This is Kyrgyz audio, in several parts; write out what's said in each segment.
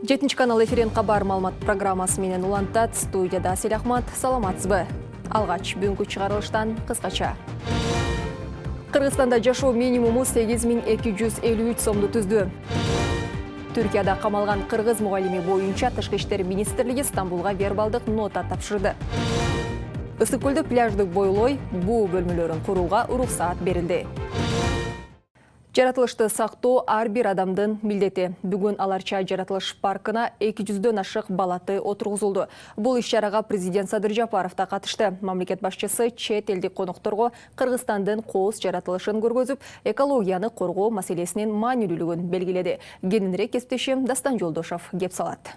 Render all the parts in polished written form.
7 канал эфирин кабар маалымат программасы менен улантат. Студияда Асель Ахмат. Саламатсызбы? Алгач бүгүнкү чыгарылыштан кыскача. Кыргызстанда жашоо минимуму 8253 сомду түздү. Түркияда камалган кыргыз мугалими боюнча Тышкы иштер министрлиги Стамбулга вербалдык нота тапшырды. Ысык көлдө пляждык бойлой буу бөлмөлөрүн курууга уруксаат берилди. Жаратылышты сактоо ар бир адамдын милдети. Бүгүн Аларча жаратылыш паркына 200дөн ашык балаты отургузулду. Бул иш-чарага президент Садыр Жапаров да катышты. Мамлекет башчысы чет элдик конокторго Кыргызстандын кооз жаратылышын көргөзүп, экологияны коргоо маселесинин маанилүүлүгүн белгиледи. Кененирээк кесиптешим Дастан Жолдошов кеп салат.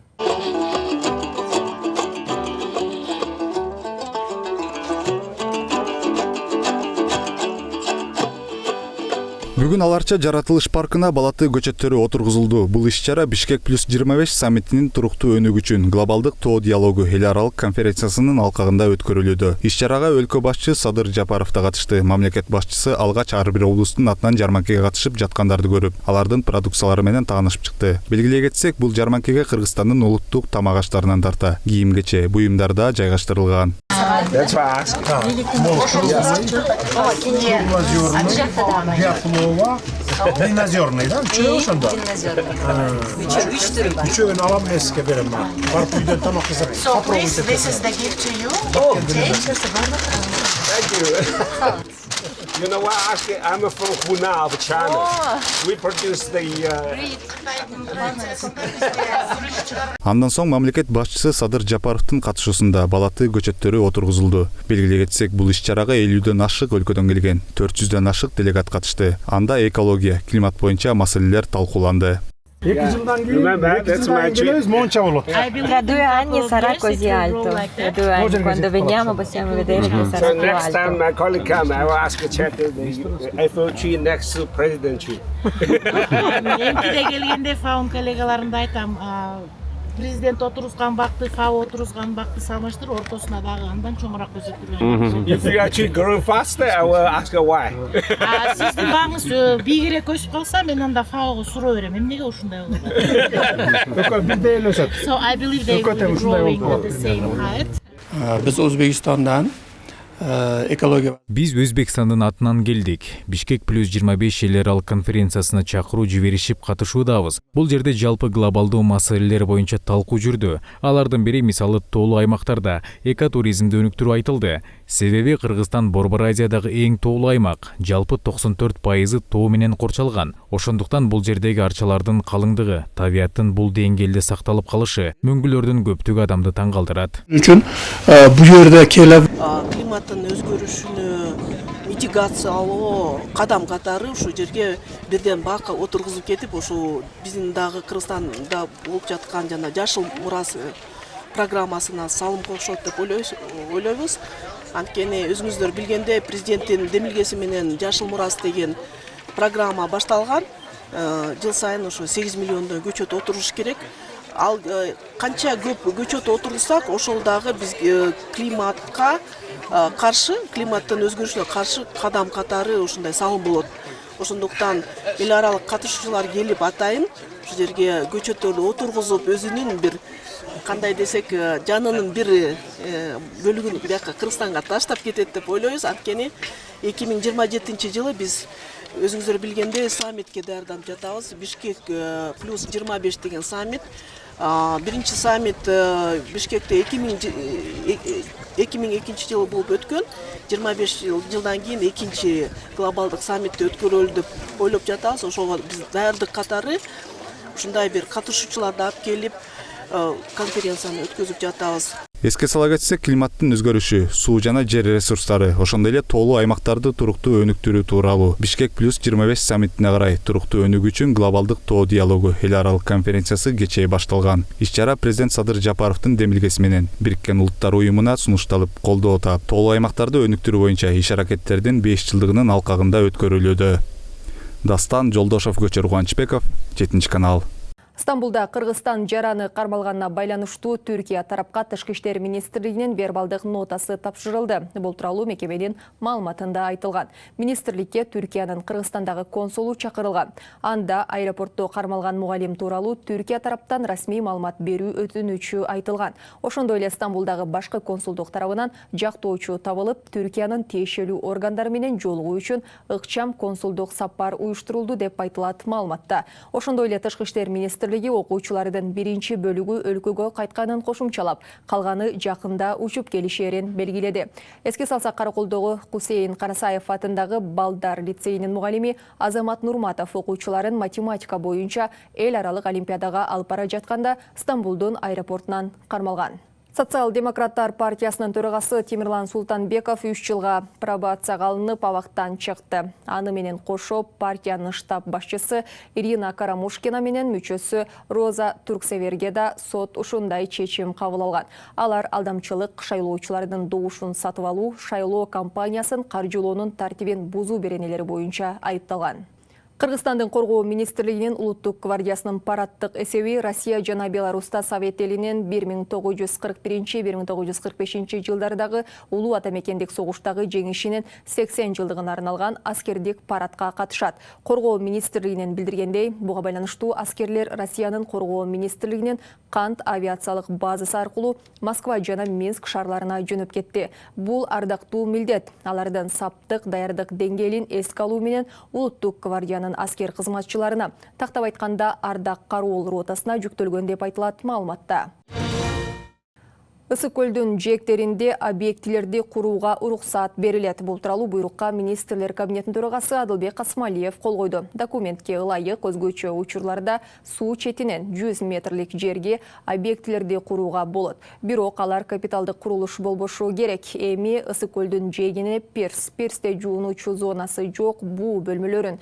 Бүгүн Аларча жаратылыш паркына балаты көчөттөрү отургузулду. Бул иш-чара Бишкек плюс 25 саммитинин туруктуу өнүгүү үчүн глобалдык тоо диалогу эл аралык конференциясынын алкагында өткөрүлүүдө. Иш-чарага өлкө башчы Садыр Жапаров да катышты. Мамлекет башчысы алгач ар бир облустун атынан жарманкеге катышып жаткандарды көрүп, алардын продукциялары менен таанышып чыкты. Белгилей кетсек, бул жарманкеге Кыргызстандын улуттук тамак аштарынан тарта кийим-кече, буюмдар да жайгаштырылган. Длиннозерный, да? Үчөө ошондо? Үчөөнү алам мен сизге берем. Барып үйдөн тамак жасап. So please, this is the gift to you. Okay. You know what? Actually, I'm from Hunan, China. We produce the. Андан соң мамлекет башчысы Садыр Жапаровдун катышуусунда балаты көчөттөрү отургузулду. Белгилей кетсек, бул иш-чарага 50дөн ашык өлкөдөн келген, 400дөн ашык делегат катышты. Анда экология, климат боюнча маселелер талкууланды. 2 жылдан кийин монча болот. Tra 2 anni sarà così alto. Tra 2 anni, quando veniamo possiamo vedere che sarà So più next time alto. my colleague come, I will ask a chat the Eiffel tree next to President tree. Эмтиде келгенде фаун коллегаларымда айтам, президент отургузган бакты, фау отургузган бакты салыштыр, ортосуна дагы андан чоңураак көзөтүлгөн. If you actually grow faster, I will ask her why. Сиздин багыңыз бийигирээк өсүп калса, мен анда фауга суроо берем. Эмнеге ушундай болот? Бирдей эле өсөт. So I believe they will be growing at the same height. Biz O'zbekistondan экология. Биз Өзбекстандын атынан келдик. Бишкек плюс 25 эл аралык конференциясына чакыруу жиберишип катышуудабыз. Бул жерде жалпы глобалдуу маселелер боюнча талкуу жүрдү. Алардын бири мисалы тоолуу аймактарда экотуризмди өнүктүрүү айтылды. Себеби Кыргызстан Борбор Азиядагы эң тоолуу аймак. Жалпы 94% тоо менен корчалган. Ошондуктан бул жердеги арчалардын калыңдыгы, табиаттын бул деңгээлде сакталып калышы мөңгүлөрдүн көптүгү адамды таң калтырат. Үчүн бу жерде келип климаттын өзгөрүшүнө митигациялоо кадам катары ушу жерге бирден бак отургузуп кетип, ушу биздин дагы Кыргызстанда болуп жаткан жана жашыл мурас программасына салым кошот деп ойлойбуз. Анткени өзүңүздөр билгендей, президенттин демилгеси менен жашыл мурас деген программа башталган. Жыл сайын ушу 8 миллиондон көчөт отуруш керек. Ал канча көп көчөт отурсак, ошол дагы биз климатка каршы, климаттын өзгөрүшүнө каршы кадам катары ушундай салым болот. Ошондуктан эл аралык катышуучулар келип атайын ушу жерге көчөттөрдү отургузуп, өзүнүн бир кандай десек, жанынын бир бөлүгүн бияка Кыргызстанга таштап кетет деп ойлойбуз. Анткени 2027-жылы биз өзүңүздөр билгендей саммитке даярданып жатабыз. Бишкек плюс 25 деген саммит. Биринчи саммит Бишкекте 2002 жылы болуп өткөн. 25 жылдан кийин экинчи глобалдык саммитти өткөрөлү деп ойлоп жатабыз. Ошого биз даярдык катары ушундай бир катышуучуларды алып келип конференцияны өткөзүп жатабыз. Эске сала кетсек, климаттын өзгөрүшү, суу жана жер ресурстары, ошондой эле тоолуу аймактарды туруктуу өнүктүрүү тууралуу Бишкек плюс 25 саммитине карай туруктуу өнүгүү үчүн глобалдык тоо диалогу эл аралык конференциясы кечээ башталган. Иш-чара президент Садыр Жапаровдун демилгеси менен Бириккен Улуттар уюмуна сунушталып, колдоо таап, тоолуу аймактарды өнүктүрүү боюнча иш-аракеттердин 5 жылдыгынын алкагында өткөрүлүүдө. Дастан Жолдошов, Көчөр Кубанычбеков, 7 канал. Стамбулда Кыргызстан жараны кармалганына байланыштуу Түркия тарапка Тышкы иштер министрлигинин вербалдык нотасы тапшырылды. Бул тууралуу мекеменин маалыматында айтылган. Министрликке Түркиянын Кыргызстандагы консулу чакырылган. Анда аэропортто кармалган мугалим тууралуу Түркия тараптан расмий маалымат берүү өтүнүчү айтылган. Ошондой эле Стамбулдагы башкы консулдук тарабынан жактоочу табылып, Түркиянын тиешелүү органдары менен жолугуу үчүн ыкчам консулдук сапар уюштурулду деп айтылат маалыматта. Ошондой эле Тышкы иштер министрлиги окуучулардын биринчи бөлүгү өлкөгө кайтканын кошумчалап, калганы жакында учуп келишерин белгиледи. Эске салсак, Караколдогу Кусейин Карасаев атындагы Балдар лицейинин мугалими Азамат Нурматов окуучуларын математика боюнча эл аралык олимпиадага алып бара жатканда Стамбулдун аэропортунан кармалган. Социал-демократтар партиясынын төрагасы Темирлан Султанбеков 3 жылга пробацияга алынып абактан чыкты. Аны менен кошо партиянын штаб башчысы Ирина Карамушкина менен мүчөсү Роза Турксеверге да сот ушундай чечим кабыл алган. Алар алдамчылык, шайлоочулардын добушун сатып алуу, шайлоо кампаниясын каржылоонун тартибин бузуу беренелери боюнча айыпталган. Кыргызстандын коргоо министрлигинин улуттук гвардиясынын парадтык эсеби Россия жана Беларуста Совет элинин 1941-1945 жылдардагы улуу ата мекендик согуштагы жеңишинин 80 жылдыгына арналган аскердик парадка катышат. Коргоо министрлигинин билдиргендей, буга байланыштуу аскерлер Россиянын коргоо министрлигинин Кант авиациялык базасы аркылуу Москва жана Минск шаарларына жөнөп кетти. Бул ардактуу милдет. Алардын саптык даярдык деңгээлин эске алуу менен улуттук гвардиянын аскер кызматчыларына, тактап айтканда ардак кароол ротасына жүктөлгөн деп айтылат маалыматта. Ысык көлдүн жээктеринде объектилерди курууга уруксат берилет. Бул тууралуу буйрукка министрлер кабинетинин төрагасы Адылбек Касмалиев кол койду. Документке ылайык өзгөчө учурларда суу четинен 100 метрлик жерге объектилерди курууга болот. Бирок алар капиталдык курулуш болбошу керек. Эми ысык көлдүн жээгине пирсте жуунуучу зонасы жок буу бөлмөлөрүн,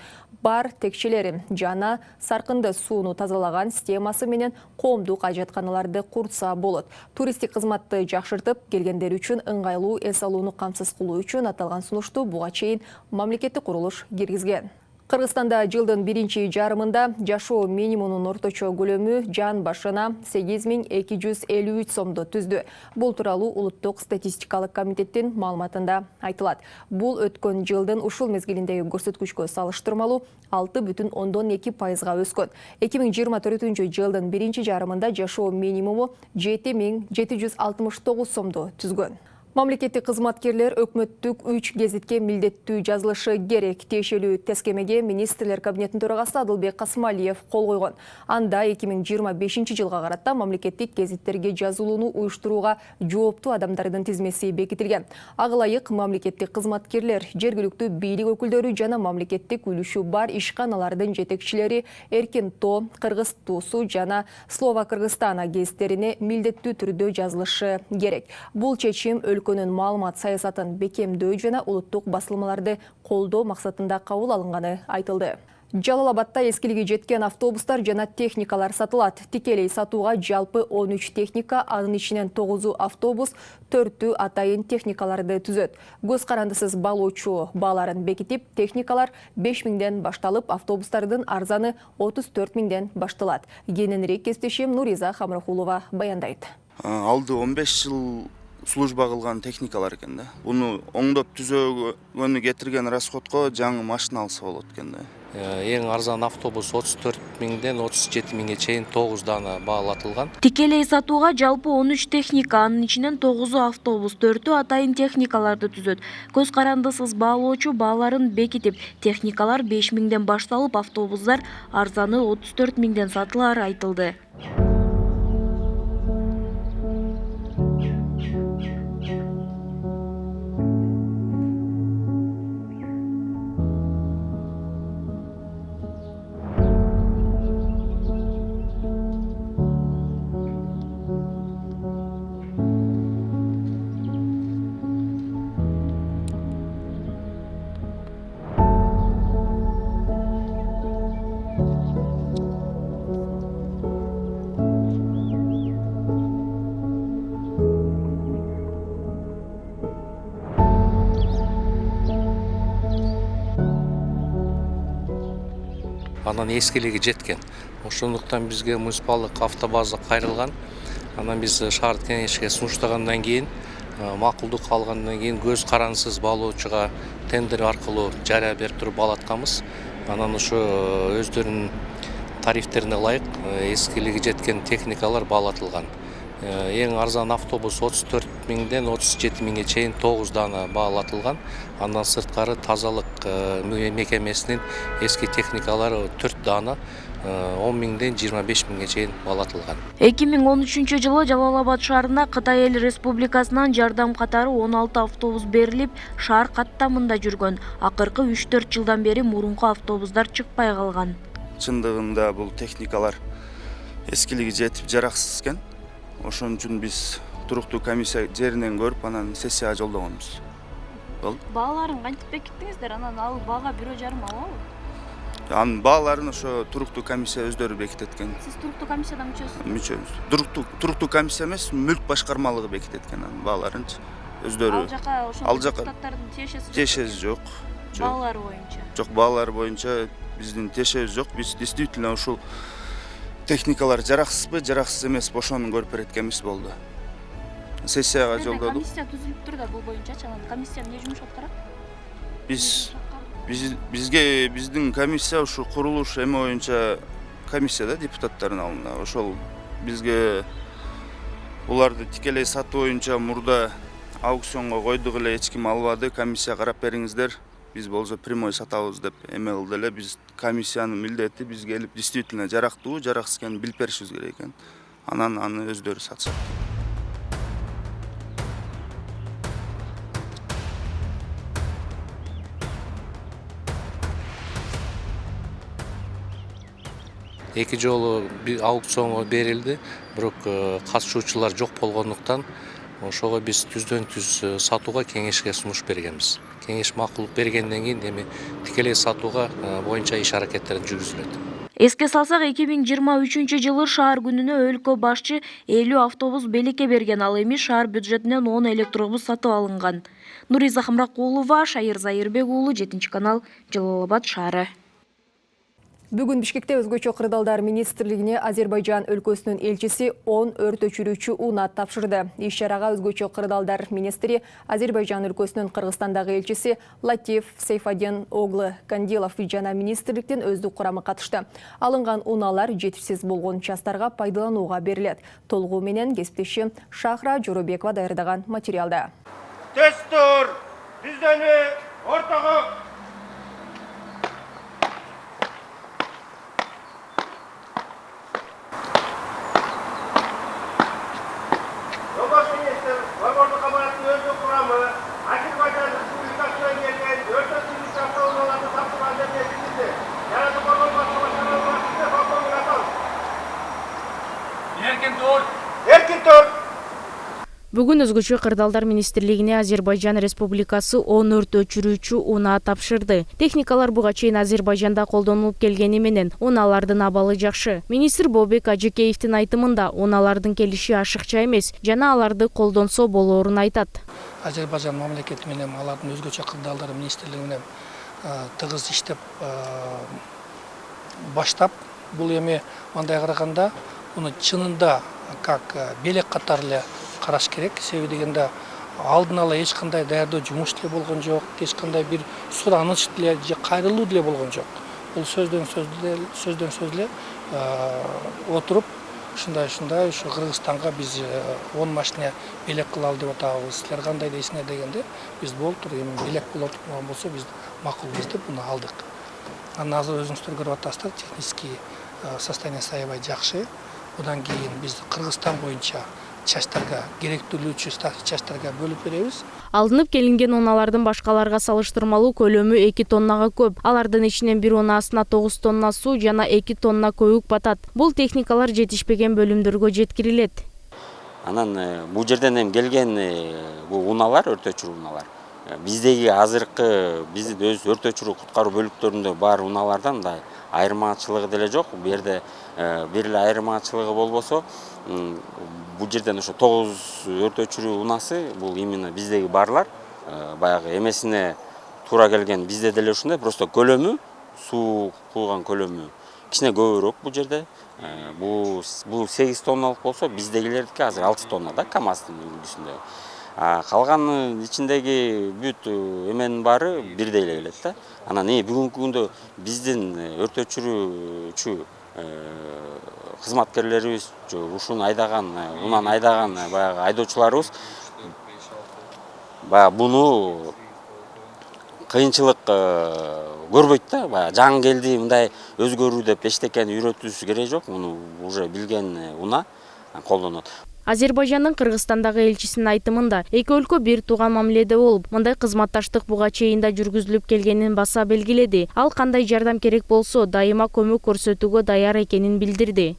бар текчелери жана саркынды сууну тазалаган системасы менен коомдук ажатканаларды курса болот. Туристтик кызматты жакшыртып, келгендер үчүн ыңгайлуу эс алууну камсыз кылуу үчүн аталган сунушту буга чейин мамлекеттик курулуш киргизген. Кыргызстанда жылдын биринчи жарымында жашоо минимумунун орточо көлөмү жан башына 8253 сомду түздү. Бул тууралуу улуттук статистикалык комитеттин маалыматында айтылат. Бул өткөн жылдын ушул мезгилиндеги көрсөткүчкө салыштырмалуу 6,2% өскөн. 2024 жылдын биринчи жарымында жашоо минимуму 7769 сомду түзгөн. Мамлекеттик кызматкерлер өкмөттүк 3 гезитке милдеттүү жазылышы керек. Тиешелүү тескемеге министрлер кабинетинин төрагасы Адылбек Касмалиев кол койгон. Анда 2025 жылга карата мамлекеттик гезиттерге жазылууну уюштурууга жооптуу адамдардын тизмеси бекитилген. Ага ылайык мамлекеттик кызматкерлер, жергиликтүү бийлик өкүлдөрү жана мамлекеттик үлүшү бар ишканалардын жетекчилери Эркин Тоо, Кыргыз Туусу жана Слова Кыргызстана гезиттерине милдеттүү түрдө жазылышы керек. Бул чечим өлкөнүн маалымат саясатын бекемдөө жана улуттук басылмаларды колдоо максатында кабыл алынганы айтылды. Жалал-Абадда эскилиги жеткен автобустар жана техникалар сатылат. Тикелей сатууга жалпы 13 техника, анын ичинен 9 автобус, 4 атайын техникаларды түзөт. Көз карандысыз баалоочу бааларын бекитип, техникалар 5000ден башталып, автобустардын арзаны 34.000ден башталат. Кененирээк кесиптешим Нуриза Хамрахулова баяндайт. Алды 15 жыл служба кылган техникалар экен да. Буну оңдоп түзөгөнү кетирген расходко жаңы машина алса болот экен да. Эң арзан автобус 34.000ден 37.000ге чейин 9 дана баалатылган. Тикелей сатууга жалпы 13 техника, анын ичинен 9 автобус, 4 атайын техникаларды түзөт. Көз карандысыз баалоочу бааларын бекитип, техникалар 5000ден башталып, автобустар арзаны 34.000ден сатылары айтылды. анан эскилиги жеткен. Ошондуктан бизге муниципалдык автобаза кайрылган. Анан биз шаардык кеңешке сунуштагандан кийин макулдук алгандан кийин көз карансыз баалоочуга тендер аркылуу жарыя берип туруп баалатканбыз. Анан ошо өздөрүнүн тарифтерине ылайык эскилиги жеткен техникалар баалатылган. Эң арзан автобус 34 миңден 37 миңге чейин 9 дана баалатылган. Андан сырткары тазалык мекемесинин эски техникалары 4 дана 10 миңден 25 миңге чейин баалатылган. 2013 жылы Жалал Абад шаарына Кытай Эл Республикасынан жардам катары 16 автобус берилип, шаар каттамында жүргөн. Акыркы 3-4 жылдан бери мурунку автобустар чыкпай калган. Чындыгында бул техникалар эскилиги жетип жараксыз экен. Ошон үчүн биз туруктуу комиссия жеринен көрүп, анан сессияга жолдогонбуз. Бааларын кантип бекиттиңиздер? Анан ал баага 1,5 алабы? Анын бааларын ошо туруктуу комиссия өздөрү бекитеткен. Сиз туруктуу комиссиядан мүчөсүз? Мүчөбүз. Туруктуу комиссия эмес, мүлк башкармалыгы бекитеткен анын бааларынчы. Өздөрү. Ал жака депутаттардын тиешеси жок. Баалары боюнча. Жок, баалары боюнча биздин тиешебиз жок. Биз действительно ушул техникалар жараксызбы, жараксыз эмеспи, ошону көрүп береткенбиз болду. Сессияга жолдодук. Комиссия түзүлүп тур да бул боюнча, анан комиссия эмне жумуш аткарат? Бизге биздин комиссия ушу курулуш эме боюнча комиссияда депутаттардын алдында. Ошол бизге буларды тикелей сатуу боюнча мурда аукционго койдук эле, эч ким албады. Комиссия карап бериңиздер. Биз болсо прямой сатабыз деп эме кылды эле. Биз комиссиянын милдети бизге келип действительно жарактуу, жараксыз экенин билип беришибиз керек экен. Анан аны өздөрү сатышат. Эки жолу аукционго берилди, бирок катышуучулар жок болгондуктан ошого биз түздөн түз сатууга кеңешке сунуш бергенбиз. Кеңеш макулдук бергенден кийин эми тикелей сатууга боюнча иш аракеттер жүргүзүлөт. Эске салсак, 2023 жылы шаар күнүнө өлкө башчы 50 автобус белекке берген, ал эми шаар бюджетинен 10 электробус сатып алынган. Нуриза Хамракулова, Шайыр Зайырбек уулу, 7 канал, Жалал Абад шаары. Бүгін Бишкекте өзгөчө кырдаалдар министрлигине Азербайжан өлкөсүнүн элчиси 10 өрт өчүрүүчү унаат тапшырды. Иш-чарага өзгөчө кырдаалдар министри Азербайжан өлкөсүнүн Кыргызстандагы элчиси Латиф Сейфадин Оглы Кандилов жана министрликтин өздүк курамы катышты. Алынган унаалар жетишсиз болгон частарга пайдаланууга берилет. Толугу менен кесиптешим Шахра Жоробекова даярдаган материалда. Тестор, бизден ортого Бүгүн өзгөчө кырдаалдар министрлигине Азербайжан Республикасы 10 өрт өчүрүүчү унаа тапшырды. Техникалар буга чейин Азербайжанда колдонулуп келгени менен унаалардын абалы жакшы. Министр Бобек Ажыкеевдин айтымында унаалардын келиши ашыкча эмес, жана аларды колдонсо болоорун айтат. Азербайжан мамлекети менен алардын өзгөчө кырдаалдар министрлиги менен тыгыз иштеп баштап, бул эми мындай караганда муну чынында как белек катары эле караш керек. Себеби дегенде алдын ала эч кандай даярдоо жумуш деле болгон жок, эч кандай бир сураныч деле же кайрылуу деле болгон жок. Бул сөздөн сөз эле отуруп ушундай ушу Кыргызстанга биз 10 машина белек кылалы деп атабыз. Силер кандай дейсиңер дегенде биз болуптур, эми белек болот болсо биз макулбуз деп муну алдык. Анан азыр өзүңүздөр көрүп атасыздар, технический состояние аябай жакшы. Одан кийин биз Кыргызстан боюнча частарга керектүүлүүчү частарга бөлүп беребиз. Алынып келинген унаалардын башкаларга салыштырмалуу көлөмү 2 тоннага көп. Алардын ичинен бир унаасына 9 тонна суу жана 2 тонна көбүк батат. Бул техникалар жетишпеген бөлүмдөргө жеткирилет. Анан бул жерден эми келген бул унаалар, өрт өчүрүү унаалар. Биздеги азыркы биздин өз өрт өчүрүү куткаруу бөлүктөрүндө бар унаалардан да айырмачылыгы деле жок. Бул жерде бир эле айырмачылыгы болбосо, бул жерден ошо 9 өрт өчүрүү унаасы, бул именно биздеги барлар, баягы эмесине туура келген. Бизде деле ушундай, просто көлөмү, суу кууган көлөмү кичине көбүрөөк бул жерде. Бул 8 тонналык болсо, биздегилердики азыр 6 тонна да, КамАЗдын үлгүсүндө. Калганын ичиндеги бүт эменин баары бирдей эле келет да. Анан бүгүнкү күндө биздин өрт өчүрүүчү кызматкерлерибиз, ушуну айдаган, унан айдаган баягы айдоочуларыбыз буну кыйынчылык көрбөйт да. Баягы жаңы келди, мындай өзгөрүү деп эчтекени үйрөтүүсү керек жок. Муну уже билген уна колдонот. Азербайжандын Кыргызстандагы элчисинин айтымында, эки өлкө бир тууган мамиледе болуп, мындай кызматташтык буга чейин да жүргүзүлүп келгенин баса белгиледи. Ал кандай жардам керек болсо, дайыма көмөк көрсөтүүгө даяр экенин билдирди.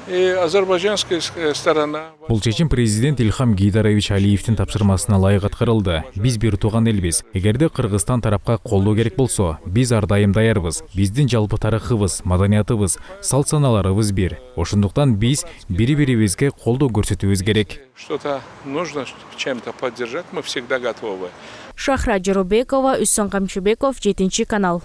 Азербайджанская сторона. Бул чечим президент Ильхам Гейдарович Алиевдин тапшырмасына ылайык аткарылды. Биз бир тууган элбиз. Эгерде Кыргызстан тарапка колдоо керек болсо, биз ар дайым даярбыз. Биздин жалпы тарыхыбыз, маданиятыбыз, салт саналарыбыз бир. Ошондуктан биз бири-бирибизге колдоо көрсөтүүбүз керек. Что-то нужно чем-то поддержать, мы всегда готовы. Шахра Жоробекова, Үсөн Камчыбеков, 7 канал.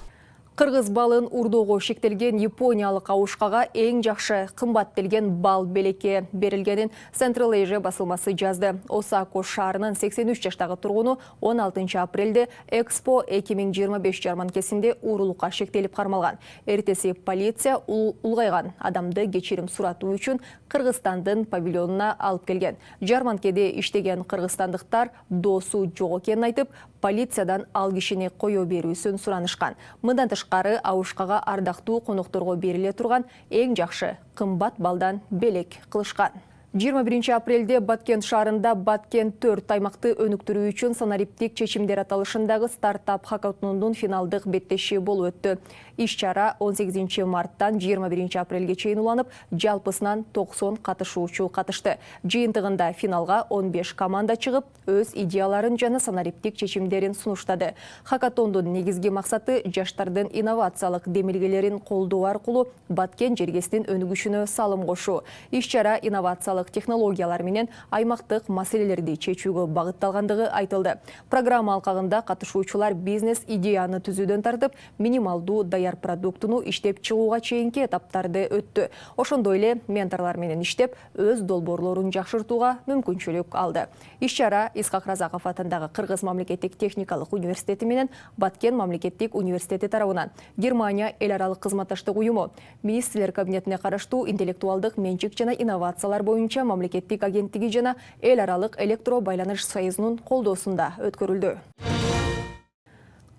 Кыргыз балын урдоого шектелген япониялык ауышкага эң жакшы кымбаттелген бал белекке берилгенин Central Asia басылмасы жазды. Осако шаарынын 83 жаштагы тургуну 16 апрелде Экспо 2025 жарманкесинде уурулукка шектелип кармалган. Эртеси полиция улгайган адамды кечирим суратуу үчүн Кыргызстандын павильонуна алып келген. Жарманкеде иштеген кыргызстандыктар досу жок экенин айтып, полициядан ал кишини кое берүүсүн суранышкан. Мындан тышкары ауышкага ардактуу конокторго бериле турган эң жакшы кымбат балдан белек кылышкан. 21 апрелде Баткен шаарында Баткен 4 аймакты өнүктүрүү үчүн санариптик чечимдер аталышындагы стартап хакатондун финалдык беттеши болуп өттү. Иш-чара 18 марттан 21 апрелге чейин уланып, жалпысынан 90 катышуучу катышты. Жыйынтыгында финалга 15 команда чыгып, өз идеяларын жана санариптик чечимдерин сунуштады. Хакатондун негизги максаты жаштардын инновациялык демилгелерин колдоо аркылуу Баткен жергесинин өнүгүшүнө салым кошуу. Иш-чара инновациялык технологиялар менен аймактык маселелерди чечүүгө багытталгандыгы айтылды. Программа алкагында катышуучулар бизнес идеяны түзүүдөн тартып, минималдуу даяр продуктуну иштеп чыгууга чейинки этаптарды өттү. Ошондой эле менторлор менен иштеп, өз долбоорлорун жакшыртууга мүмкүнчүлүк алды. Иш-чара Исхак Разаков атындагы Кыргыз мамлекеттик техникалык университети менен Баткен мамлекеттик университети тарабынан Германия эл аралык кызматташтык уюму, министрлер кабинетине караштуу интеллектуалдык менчик жана инновациялар боюнча мамлекеттик агенттиги жана эл аралык электро байланыш союзунун колдоосунда өткөрүлдү.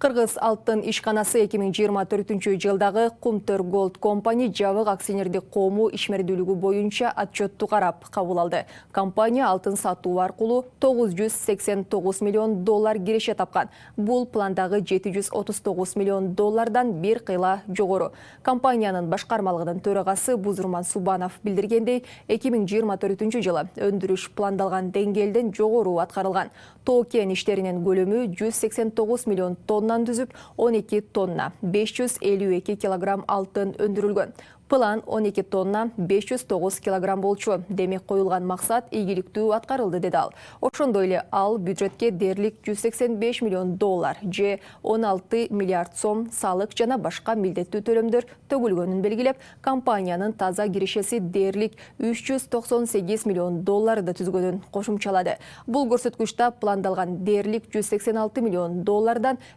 Кыргыз алтын ишканасы 2024 жылдагы Кумтөр Gold Company жабык акционердик коому ишмердүүлүгү боюнча отчетту карап кабыл алды. Компания алтын сатуу аркылуу $989 миллион киреше тапкан. Бул пландагы $739 миллион бир кыйла жогору. Компаниянын башкармалыгынын төрагасы Бузурман Субанов билдиргендей, 2024 жылы өндүрүш пландалган деңгээлден жогору аткарылган. Тоо кен иштеринин көлөмү 189 миллион тонна түзүп, 12 тонна 552 килограмм алтын өндүрүлгөн. План 12 тонна 509 килограмм болчу. Демек коюлган максат ийгиликтүү аткарылды деди ал. Ошондой эле ал бюджетке дээрлик $185 миллион же 16 миллиард сом салык жана башка милдеттүү төлөмдөр төгүлгөнүн белгилеп, компаниянын таза кирешеси дээрлик $398 миллион түзгөнүн кошумчалады. Бул көрсөткүчтө пландалган дээрлик $186 миллион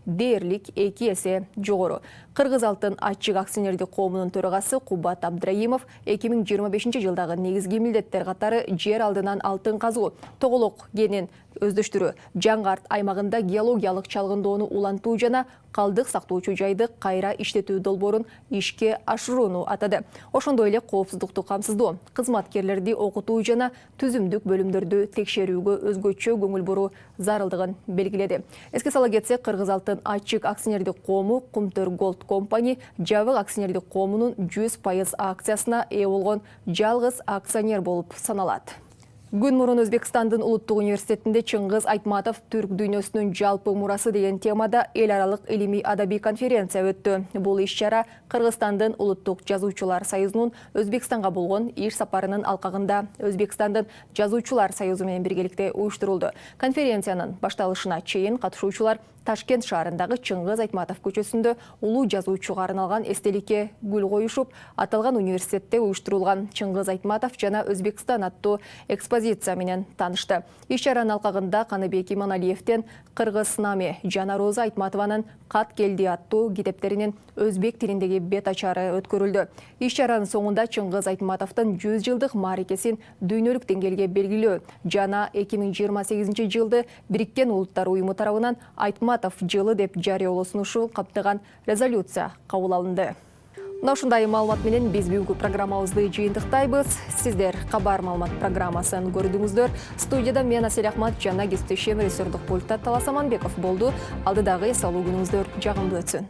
дээрлик 2 эсе жогору. Кыргыз алтын ачык акционердик коомунун төрагасы Кубат Абдраимов 2025 жылдагы негизги милдеттер катары жер алдынан алтын казуу, тоголок кенин өздөштүрүү, жаңгарт аймагында геологиялык чалгындоону улантуу жана калдык сактоочу жайды кайра иштетүү долбоорун ишке ашырууну атады. Ошондой эле коопсуздукту камсыздоо, кызматкерлерди окутуу жана түзүмдүк бөлүмдөрдү текшерүүгө өзгөчө көңүл буруу зарылдыгын белгиледи. Эске сала кетсек, Кыргыз алтын ачык акционердик коому Кумтөр Gold Company жабык акционердик коомунун 100% акциясына ээ болгон жалгыз акционер болуп саналат. Күн мурун Өзбекстандын Улуттук университетинде Чыңгыз Айтматов түрк дүйнөсүнүн жалпы мурасы деген темада эл аралык илимий адабий конференция өттү. Бул иш-чара Кыргызстандын Улуттук жазуучулар союзунун Өзбекстанга болгон иш сапарынын алкагында Өзбекстандын жазуучулар союзу менен биргеликте уюштурулду. Конференциянын башталышына чейин катышуучулар Ташкент шаарындагы Чыңгыз Айтматов көчөсүндө улуу жазуучуга арналган эстеликке гүл коюшуп, аталган университетте уюштурулган Чыңгыз Айтматов жана Өзбекстан аттуу экспозиция менен таанышты. Иш-чаранын алкагында Каныбек Иманалиевден Кыргыз Наме жана Роза Айтматованын Кат келди аттуу китептеринин өзбек тилиндеги бет ачары өткөрүлдү. Иш-чаранын соңунда Чыңгыз Айтматовдун 100 жылдык маарикесин дүйнөлүк деңгээлге белгилөө жана 2028 жылды Бириккен Улуттар уюму тарабынан Айтматов жылы деп жарыялоосун ушул каптаган резолюция кабыл алынды. Мына ушундай маалымат менен биз бүгүнкү программабызды жыйынтыктайбыз. Сиздер Кабар маалымат программасын көрдүңүздөр. Студияда мен Асель Ахмат жана кесиптешим режиссердук пультта Талас Аманбеков болду. Алдыдагы эс алуу күнүңүздөр жагымдуу өтсүн.